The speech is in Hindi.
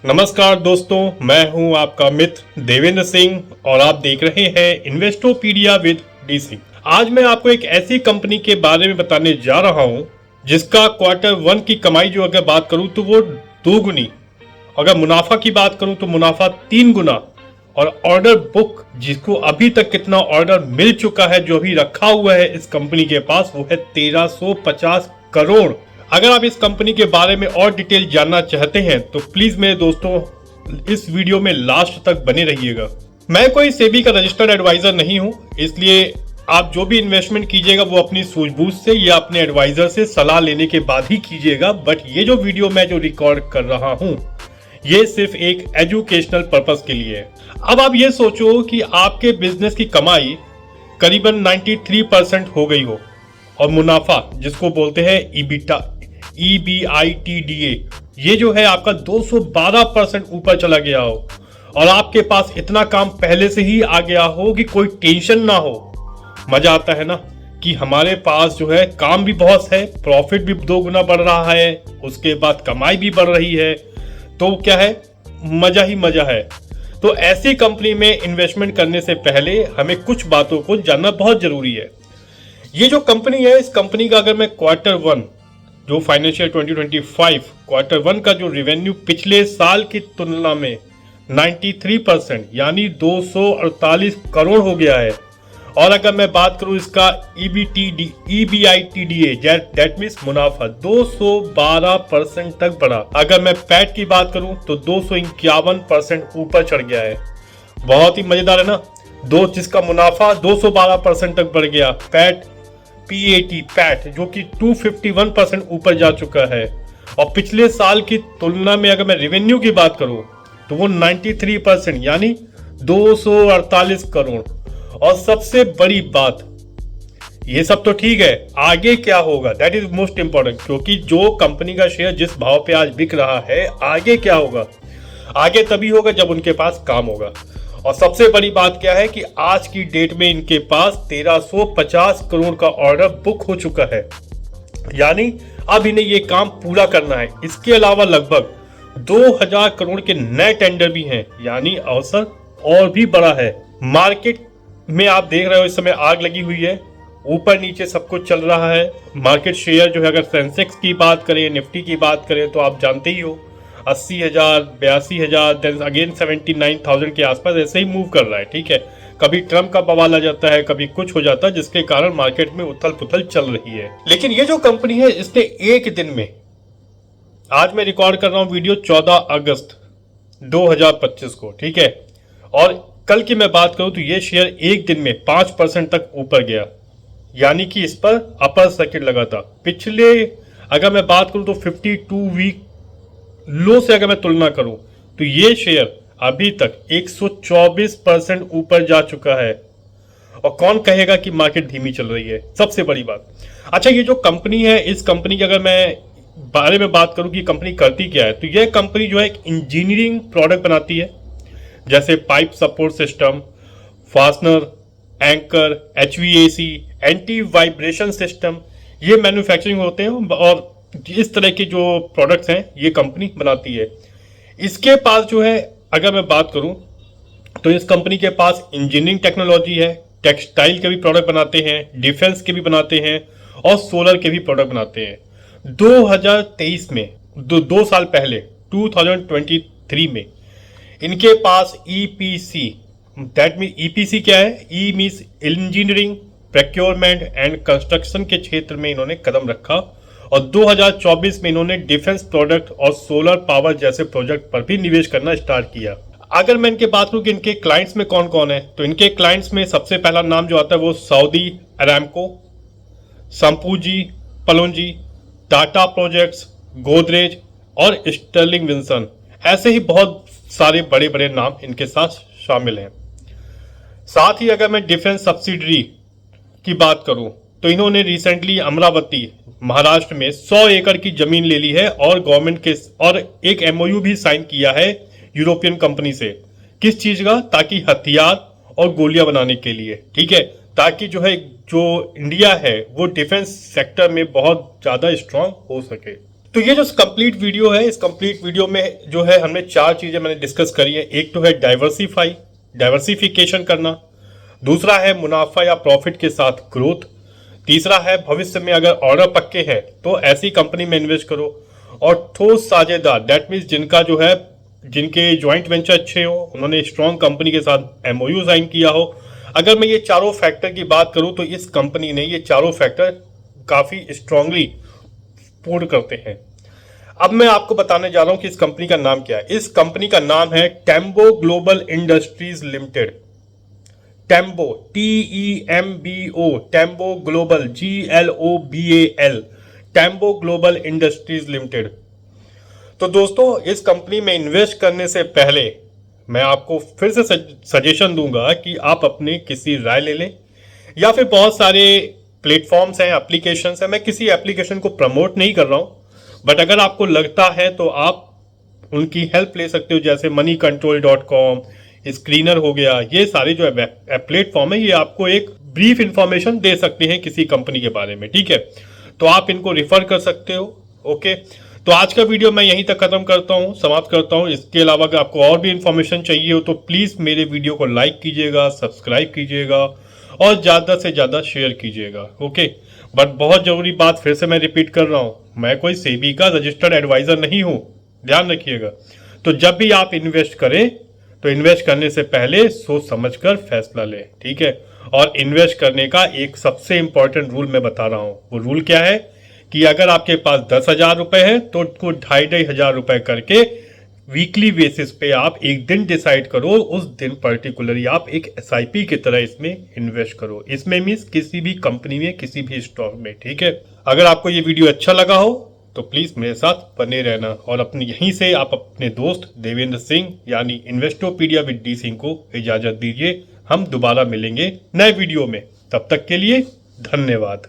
नमस्कार दोस्तों, मैं हूं आपका मित्र देवेंद्र सिंह और आप देख रहे हैं इन्वेस्टोपीडिया विद डीसी। आज मैं आपको एक ऐसी कंपनी के बारे में बताने जा रहा हूं जिसका क्वार्टर 1 की कमाई जो अगर बात करूं तो वो 2 गुनी, अगर मुनाफा की बात करूं तो मुनाफा 3 गुना, और ऑर्डर बुक जिसको अभी तक कितना ऑर्डर मिल चुका है जो अभी रखा हुआ है इस कंपनी के पास वो है 1350 करोड़। अगर आप इस कंपनी के बारे में और डिटेल जानना चाहते हैं तो प्लीज मेरे दोस्तों इस वीडियो में लास्ट तक बने रहिएगा। मैं कोई सेबी का रजिस्टर्ड एडवाइजर नहीं हूं, इसलिए आप जो भी इन्वेस्टमेंट कीजिएगा वो अपनी सूझबूझ से या अपने एडवाइजर से सलाह लेने के बाद ही कीजिएगा। बट ये जो वीडियो मैं जो रिकॉर्ड कर रहा हूं ये सिर्फ एक एजुकेशनल पर्पस के लिए है। अब आप ये सोचो कि आपके बिजनेस की कमाई करीबन 93% हो गई हो और मुनाफा जिसको बोलते हैं EBITDA ये जो है आपका 212% ऊपर चला गया हो और आपके पास इतना काम पहले से ही आ गया हो कि कोई टेंशन ना हो। मजा आता है ना कि हमारे पास जो है काम भी बहुत है, प्रॉफिट भी 2 गुना बढ़ रहा है, उसके बाद कमाई भी बढ़ रही है, तो क्या है, मजा ही मजा है। तो ऐसी कंपनी में इन्वेस्टमेंट करने से पहले हमें कुछ बातों को जानना बहुत जरूरी है। ये जो कंपनी है इस कंपनी का अगर मैं क्वार्टर 1 जो फाइनेंशियल 2025 क्वार्टर 1 का जो रेवेन्यू पिछले साल की तुलना में 93% यानी 248 करोड़ हो गया है। और अगर मैं बात करूं इसका EBITDA दैट मीन्स मुनाफा 212% तक बढ़ा। अगर मैं पैट की बात करूं तो 251% ऊपर चढ़ गया है। बहुत ही मजेदार है ना, जिसका मुनाफा 212% तक बढ़ गया, पैट जो कि 251% ऊपर जा चुका है। और पिछले साल की तुलना में अगर मैं रेवेन्यू की बात करूं तो वो 93% यानी 248 करोड़। और सबसे बड़ी बात, ये सब तो ठीक है, आगे क्या होगा दैट इज मोस्ट इंपॉर्टेंट, क्योंकि जो कंपनी का शेयर जिस भाव पे आज बिक रहा है आगे क्या होगा, आगे तभी होगा जब उनके पास काम होगा। और सबसे बड़ी बात क्या है कि आज की डेट में इनके पास 1350 करोड़ का ऑर्डर बुक हो चुका है, यानी अब इन्हें ये काम पूरा करना है। इसके अलावा लगभग 2000 करोड़ के नए टेंडर भी हैं, यानी अवसर और भी बड़ा है। मार्केट में आप देख रहे हो इस समय आग लगी हुई है, ऊपर नीचे सब कुछ चल रहा है। मार्केट शेयर जो है, अगर सेंसेक्स की बात करें, निफ्टी की बात करें तो आप जानते ही हो 80,000, 82,000, देन अगेन 79,000 के आसपास ऐसे ही मूव कर रहा है। ठीक है, कभी ट्रम्प का बवाल आ जाता है, कभी कुछ हो जाता है, जिसके कारण मार्केट में उथल पुथल चल रही है। लेकिन ये जो कंपनी है इसने एक दिन में, आज मैं रिकॉर्ड कर रहा हूं वीडियो 14 अगस्त 2025 को, ठीक है, और कल की मैं बात करूं तो ये शेयर एक दिन में 5% तक ऊपर गया, यानी कि इस पर अपर सर्किट लगा था। पिछले अगर मैं बात करूं तो 52 वीक लो से अगर मैं तुलना करूं तो ये शेयर अभी तक 124% ऊपर जा चुका है। और कौन कहेगा कि मार्केट धीमी चल रही है, सबसे बड़ी बात। अच्छा, ये जो कंपनी है इस कंपनी की अगर मैं बारे में बात करूं कि कंपनी करती क्या है, तो यह कंपनी जो है एक इंजीनियरिंग प्रोडक्ट बनाती है, जैसे pipe support system, fastener, anchor, HVAC, anti vibration system, ये मैन्युफैक्चरिंग होते हैं और इस तरह के जो प्रोडक्ट्स हैं ये कंपनी बनाती है। इसके पास जो है अगर मैं बात करूं तो इस कंपनी के पास इंजीनियरिंग टेक्नोलॉजी है, टेक्सटाइल के भी प्रोडक्ट बनाते हैं, डिफेंस के भी बनाते हैं और सोलर के भी प्रोडक्ट बनाते हैं। 2023 में दो साल पहले 2023 में इनके पास EPC, दैट मीन EPC क्या है, E means engineering, procurement and construction के क्षेत्र में इन्होंने कदम रखा और 2024 में इन्होंने डिफेंस प्रोडक्ट और सोलर पावर जैसे प्रोजेक्ट पर भी निवेश करना स्टार्ट किया। अगर मैं इनके बात करूं कि इनके क्लाइंट्स में कौन कौन है, तो इनके क्लाइंट्स में सबसे पहला नाम जो आता है वो Saudi Aramco, Shapoorji, Pallonji, Tata projects, Godrej और स्टर्लिंग विल्सन, ऐसे ही बहुत सारे बड़े बड़े नाम इनके साथ शामिल हैं। साथ ही अगर मैं डिफेंस सब्सिडरी की बात करूं तो इन्होंने रिसेंटली अमरावती महाराष्ट्र में 100 एकड़ की जमीन ले ली है और गवर्नमेंट के और एक MOU भी साइन किया है यूरोपियन कंपनी से। किस चीज का, ताकि हथियार और गोलियां बनाने के लिए, ठीक है, ताकि जो है जो इंडिया है वो डिफेंस सेक्टर में बहुत ज्यादा स्ट्रांग हो सके। तो ये जो कंप्लीट वीडियो है, इस कंप्लीट वीडियो में जो है हमने 4 चीजें मैंने डिस्कस करी है। एक तो है डाइवर्सिफिकेशन करना, दूसरा है मुनाफा या प्रॉफिट के साथ ग्रोथ, तीसरा है भविष्य में अगर ऑर्डर पक्के हैं तो ऐसी कंपनी में इन्वेस्ट करो, और ठोस साझेदार दैट मीन्स जिनका जो है जिनके ज्वाइंट वेंचर अच्छे हो, उन्होंने स्ट्रॉन्ग कंपनी के साथ एमओयू साइन किया हो। अगर मैं ये चारों फैक्टर की बात करूं तो इस कंपनी ने ये चारों फैक्टर काफी स्ट्रांगली पूर्ण करते हैं। अब मैं आपको बताने जा रहा हूं कि इस कंपनी का नाम क्या है। इस कंपनी का नाम है Tembo Global Industries Limited. Tembo, TEMBO, Tembo Global, GLOBAL, Tembo Global Industries Limited. तो दोस्तों, इस कंपनी में इन्वेस्ट करने से पहले मैं आपको फिर से सजेशन दूंगा कि आप अपने किसी राय ले लें, या फिर बहुत सारे प्लेटफॉर्म्स हैं, एप्लीकेशंस हैं। मैं किसी एप्लीकेशन को प्रमोट नहीं कर रहा हूं, बट अगर आपको लगता है तो आप उनकी हेल्प ले सकते हो, जैसे moneycontrol.com, स्क्रीनर हो गया। ये सारे जो प्लेटफॉर्म है ये आपको एक ब्रीफ इंफॉर्मेशन दे सकते हैं किसी कंपनी के बारे में, ठीक है। तो आप इनको रिफर कर सकते हो। ओके, तो आज का वीडियो मैं यहीं तक खत्म करता हूं, समाप्त करता हूं। इसके अलावा अगर आपको और भी इंफॉर्मेशन चाहिए हो तो प्लीज मेरे वीडियो को लाइक कीजिएगा, सब्सक्राइब कीजिएगा और ज्यादा से ज्यादा शेयर कीजिएगा। ओके, बट बहुत जरूरी बात फिर से मैं रिपीट कर रहा हूं, मैं कोई सेबी का रजिस्टर्ड एडवाइजर नहीं हूं, ध्यान रखिएगा। तो जब भी आप इन्वेस्ट करें तो इन्वेस्ट करने से पहले सोच समझकर फैसला लें, ठीक है। और इन्वेस्ट करने का एक सबसे इंपॉर्टेंट रूल मैं बता रहा हूं। वो रूल क्या है कि अगर आपके पास 10,000 रुपए है तो उसको 2,500 रुपए करके वीकली बेसिस पे आप एक दिन डिसाइड करो, उस दिन पर्टिकुलरली आप एक SIP की तरह इसमें इन्वेस्ट करो। इसमें मीन्स किसी भी कंपनी में, किसी भी स्टॉक में, ठीक है। अगर आपको ये वीडियो अच्छा लगा हो तो प्लीज मेरे साथ बने रहना, और अपने यहीं से आप अपने दोस्त देवेंद्र सिंह यानी इन्वेस्टोपीडिया विद डी सिंह को इजाजत दीजिए। हम दोबारा मिलेंगे नए वीडियो में, तब तक के लिए धन्यवाद।